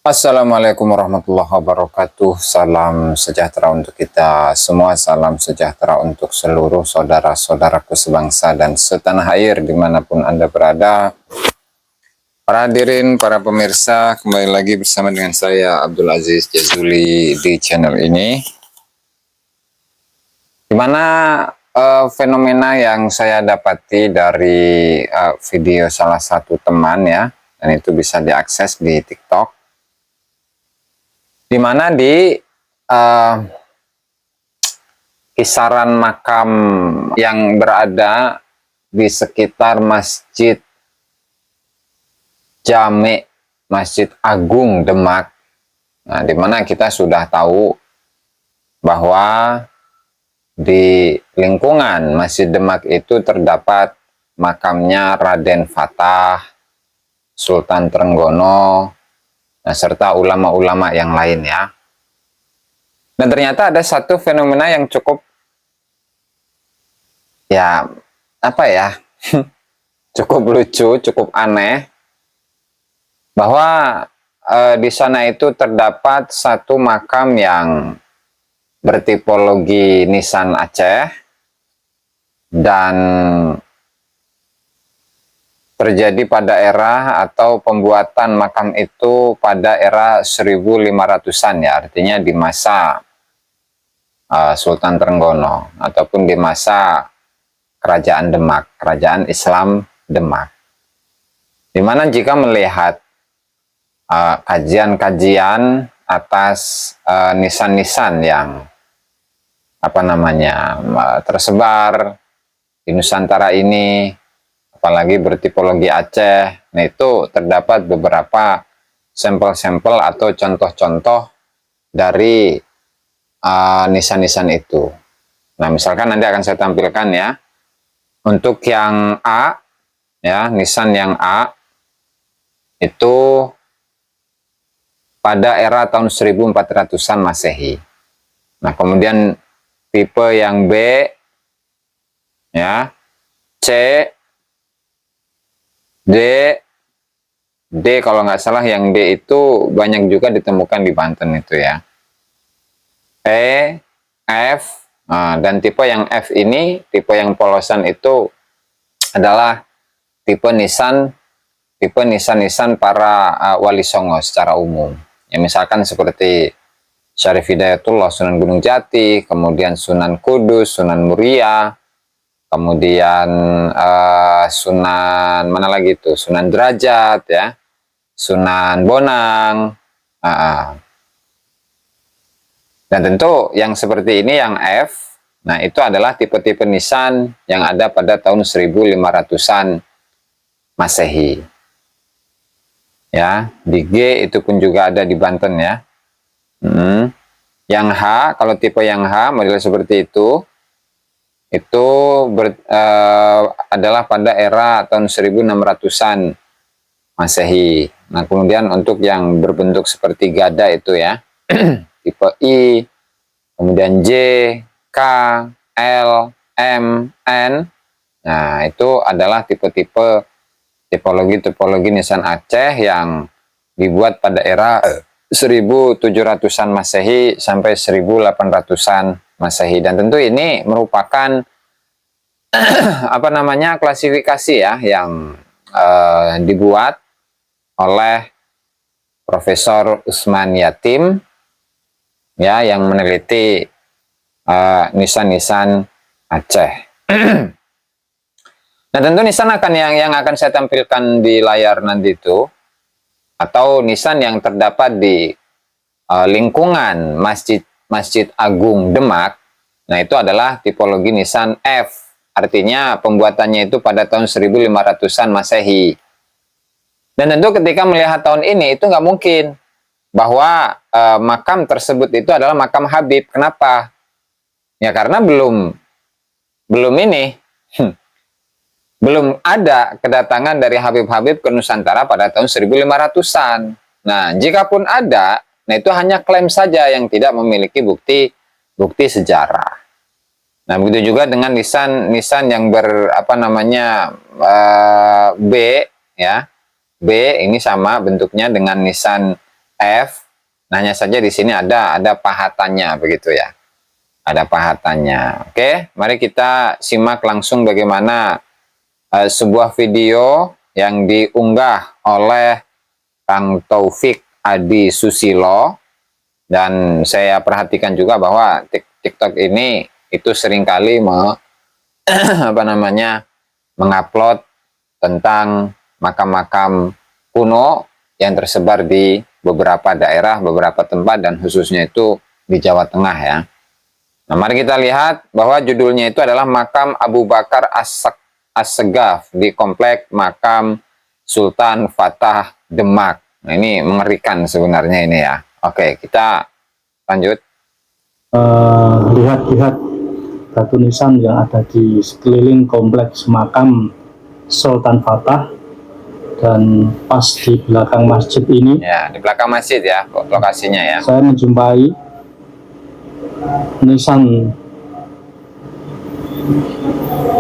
Assalamualaikum warahmatullahi wabarakatuh. Salam sejahtera untuk kita semua. Salam sejahtera untuk seluruh saudara-saudaraku sebangsa dan setanah air dimanapun Anda berada. Para hadirin, para pemirsa, kembali lagi bersama dengan saya Abdul Aziz Jazuli di channel ini. Dimana fenomena yang saya dapati dari video salah satu teman ya, dan itu bisa diakses di TikTok. Di mana di kisaran makam yang berada di sekitar Masjid Jami, Masjid Agung Demak. Nah, di mana kita sudah tahu bahwa di lingkungan Masjid Demak itu terdapat makamnya Raden Fatah, Sultan Trenggono, nah, serta ulama-ulama yang lain ya. Dan ternyata ada satu fenomena yang cukup cukup lucu, cukup aneh, bahwa di sana itu terdapat satu makam yang bertipologi nisan Aceh dan terjadi pada era atau pembuatan makam itu pada era 1500-an ya, artinya di masa Sultan Trenggono ataupun di masa Kerajaan Demak, Kerajaan Islam Demak. Dimana jika melihat kajian-kajian atas nisan-nisan yang tersebar di Nusantara ini, apalagi bertipologi Aceh, nah itu terdapat beberapa sampel-sampel atau contoh-contoh dari nisan-nisan itu. Nah, misalkan nanti akan saya tampilkan ya. Untuk yang A, ya, nisan yang A, itu pada era tahun 1400-an Masehi. Nah, kemudian tipe yang B, ya, C, D kalau nggak salah yang D itu banyak juga ditemukan di Banten itu ya. E, F, dan tipe yang F ini, tipe yang polosan itu adalah tipe nisan para wali songo secara umum. Ya, misalkan seperti Syarif Hidayatullah Sunan Gunung Jati, kemudian Sunan Kudus, Sunan Muria, kemudian Sunan mana lagi itu, Sunan Derajat ya, Sunan Bonang, dan tentu yang seperti ini yang F, nah itu adalah tipe-tipe nisan yang ada pada tahun 1500-an Masehi ya. Di G itu pun juga ada di Banten ya. Yang H, kalau tipe yang H model seperti itu adalah pada era tahun 1600-an Masehi. Nah, kemudian untuk yang berbentuk seperti gada itu ya, tipe I, kemudian J, K, L, M, N. Nah, itu adalah tipologi nisan Aceh yang dibuat pada era 1700-an Masehi sampai 1800-an Masehi. Dan tentu ini merupakan klasifikasi ya yang dibuat oleh Profesor Usman Yatim ya, yang meneliti nisan-nisan Aceh. Nah, tentu nisan yang akan saya tampilkan di layar nanti itu, atau nisan yang terdapat di lingkungan Masjid Agung Demak, nah itu adalah tipologi nisan F, artinya pembuatannya itu pada tahun 1500-an Masehi. Dan tentu ketika melihat tahun ini itu nggak mungkin bahwa makam tersebut itu adalah makam Habib. Kenapa? Ya karena belum belum ada kedatangan dari Habib-Habib ke Nusantara pada tahun 1500-an. Nah, jika pun ada, nah itu hanya klaim saja yang tidak memiliki bukti sejarah. Nah, begitu juga dengan nisan yang B ya. B ini sama bentuknya dengan nisan F. Hanya saja di sini ada pahatannya begitu ya. Ada pahatannya. Oke, mari kita simak langsung bagaimana sebuah video yang diunggah oleh Kang Taufik Adi Susilo, dan saya perhatikan juga bahwa TikTok ini itu seringkali mengupload tentang makam-makam kuno yang tersebar di beberapa daerah, beberapa tempat, dan khususnya itu di Jawa Tengah ya. Nah, mari kita lihat bahwa judulnya itu adalah Makam Abu Bakar As-Segaf di Komplek Makam Sultan Fatah Demak. Nah, ini mengerikan sebenarnya ini ya. Oke, kita lanjut. Lihat-lihat batu nisan yang ada di sekeliling kompleks makam Sultan Fatah, dan pas di belakang masjid ini, ya, di belakang masjid ya lokasinya ya, saya menjumpai nisan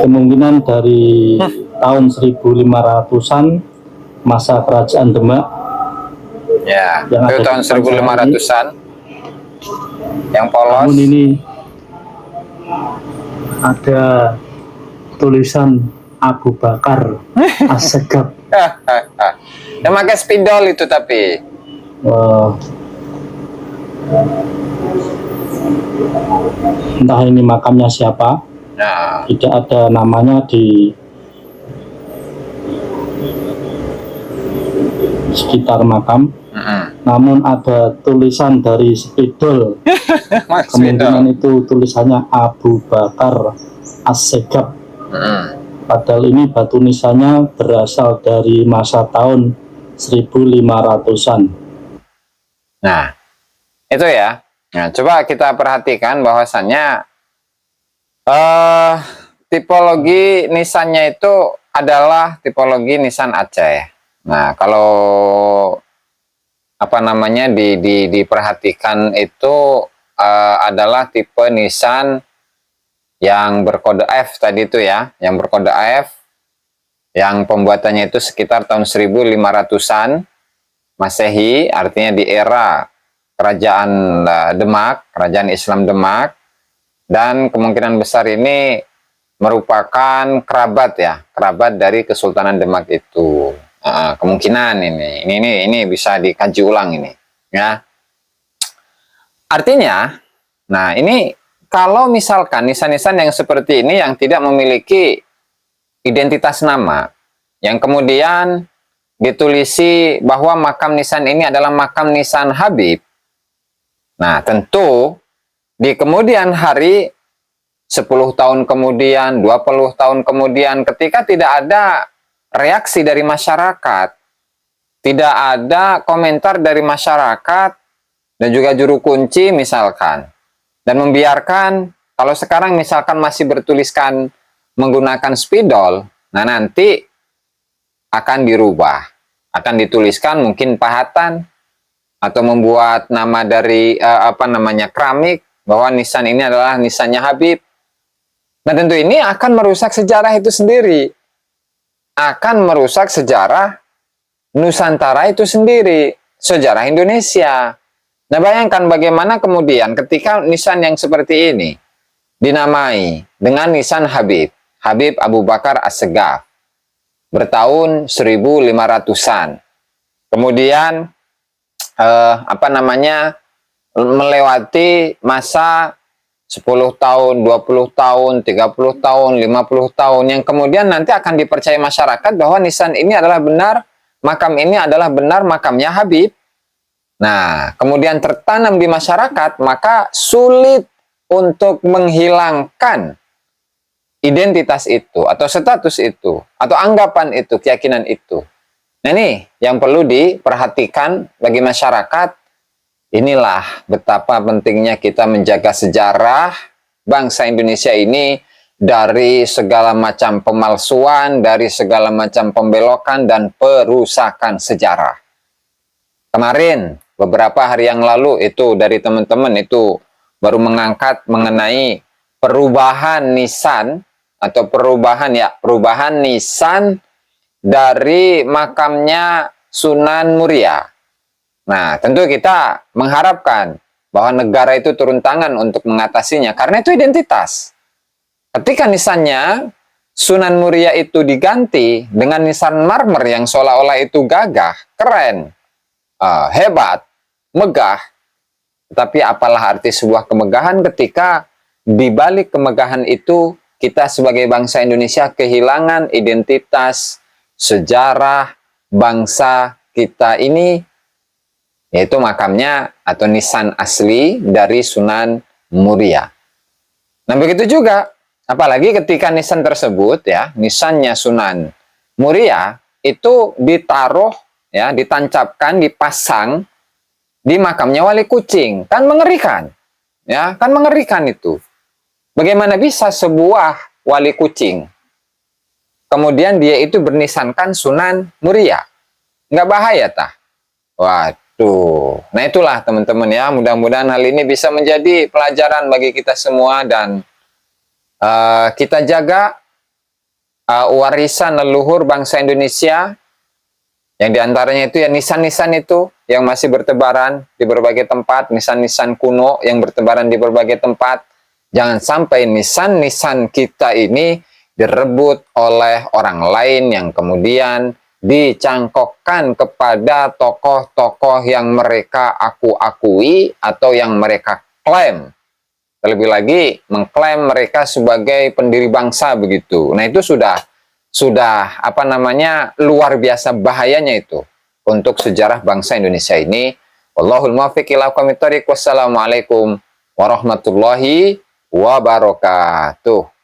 kemungkinan dari tahun 1500-an masa kerajaan Demak. Ya, yang itu tahun 1500-an yang polos. Namun ini ada tulisan Abu Bakar As-Segaf. Yang pakai spidol itu tapi. Entah ini makamnya siapa. Nah, tidak ada namanya di sekitar makam. Namun ada tulisan dari spidol. Kemungkinan itu tulisannya Abu Bakar As-Segaf. Padahal ini batu nisannya berasal dari masa tahun 1500-an. Nah, itu ya. Nah, coba kita perhatikan bahwasannya tipologi nisannya itu adalah tipologi nisan Aceh. Nah, kalau diperhatikan itu adalah tipe nisan yang berkode F tadi itu ya, yang berkode F, yang pembuatannya itu sekitar tahun 1500-an Masehi, artinya di era kerajaan Demak, kerajaan Islam Demak, dan kemungkinan besar ini merupakan kerabat ya, kerabat dari Kesultanan Demak itu. Kemungkinan ini bisa dikaji ulang ini ya. Artinya, nah ini kalau misalkan nisan-nisan yang seperti ini yang tidak memiliki identitas nama, yang kemudian ditulisi bahwa makam nisan ini adalah makam nisan Habib, nah tentu di kemudian hari 10 tahun kemudian, 20 tahun kemudian, ketika tidak ada reaksi dari masyarakat, tidak ada komentar dari masyarakat, dan juga juru kunci misalkan, dan membiarkan, kalau sekarang misalkan masih bertuliskan menggunakan spidol, nah nanti akan dirubah, akan dituliskan mungkin pahatan, atau membuat nama dari keramik, bahwa nisan ini adalah nisannya Habib. Nah tentu ini akan merusak sejarah itu sendiri, akan merusak sejarah Nusantara itu sendiri, sejarah Indonesia. Nah bayangkan bagaimana kemudian ketika nisan yang seperti ini dinamai dengan nisan Habib, Habib Abu Bakar As-Segaf, bertahun 1500-an. Kemudian melewati masa 10 tahun, 20 tahun, 30 tahun, 50 tahun, yang kemudian nanti akan dipercaya masyarakat bahwa nisan ini adalah benar, makam ini adalah benar makamnya Habib. Nah, kemudian tertanam di masyarakat, maka sulit untuk menghilangkan identitas itu, atau status itu, atau anggapan itu, keyakinan itu. Nah ini yang perlu diperhatikan bagi masyarakat. Inilah betapa pentingnya kita menjaga sejarah bangsa Indonesia ini dari segala macam pemalsuan, dari segala macam pembelokan dan perusakan sejarah. Kemarin, beberapa hari yang lalu itu dari teman-teman itu baru mengangkat mengenai perubahan nisan, atau perubahan nisan dari makamnya Sunan Muria. Nah, tentu kita mengharapkan bahwa negara itu turun tangan untuk mengatasinya, karena itu identitas. Ketika nisannya Sunan Muria itu diganti dengan nisan marmer yang seolah-olah itu gagah, keren, hebat, megah, tetapi apalah arti sebuah kemegahan ketika di balik kemegahan itu kita sebagai bangsa Indonesia kehilangan identitas, sejarah, bangsa kita ini, yaitu makamnya atau nisan asli dari Sunan Muria. Nah, begitu juga, apalagi ketika nisan tersebut, ya, nisannya Sunan Muria itu ditaruh, ya, ditancapkan, dipasang di makamnya Wali Kucing, kan mengerikan, ya, kan mengerikan itu. Bagaimana bisa sebuah Wali Kucing kemudian dia itu bernisankan Sunan Muria? Nggak bahaya tah? Waduh. Nah, itulah teman-teman, ya, mudah-mudahan hal ini bisa menjadi pelajaran bagi kita semua, dan kita jaga warisan leluhur bangsa Indonesia, yang diantaranya itu ya nisan-nisan itu yang masih bertebaran di berbagai tempat, nisan-nisan kuno yang bertebaran di berbagai tempat. Jangan sampai nisan-nisan kita ini direbut oleh orang lain yang kemudian dicangkokkan kepada tokoh-tokoh yang mereka akui atau yang mereka klaim. Terlebih lagi mengklaim mereka sebagai pendiri bangsa begitu. Nah, itu sudah apa namanya, luar biasa bahayanya itu untuk sejarah bangsa Indonesia ini. Wallahul muwaffiq ila aqwamit thoriq. Wassalamualaikum warahmatullahi wabarakatuh.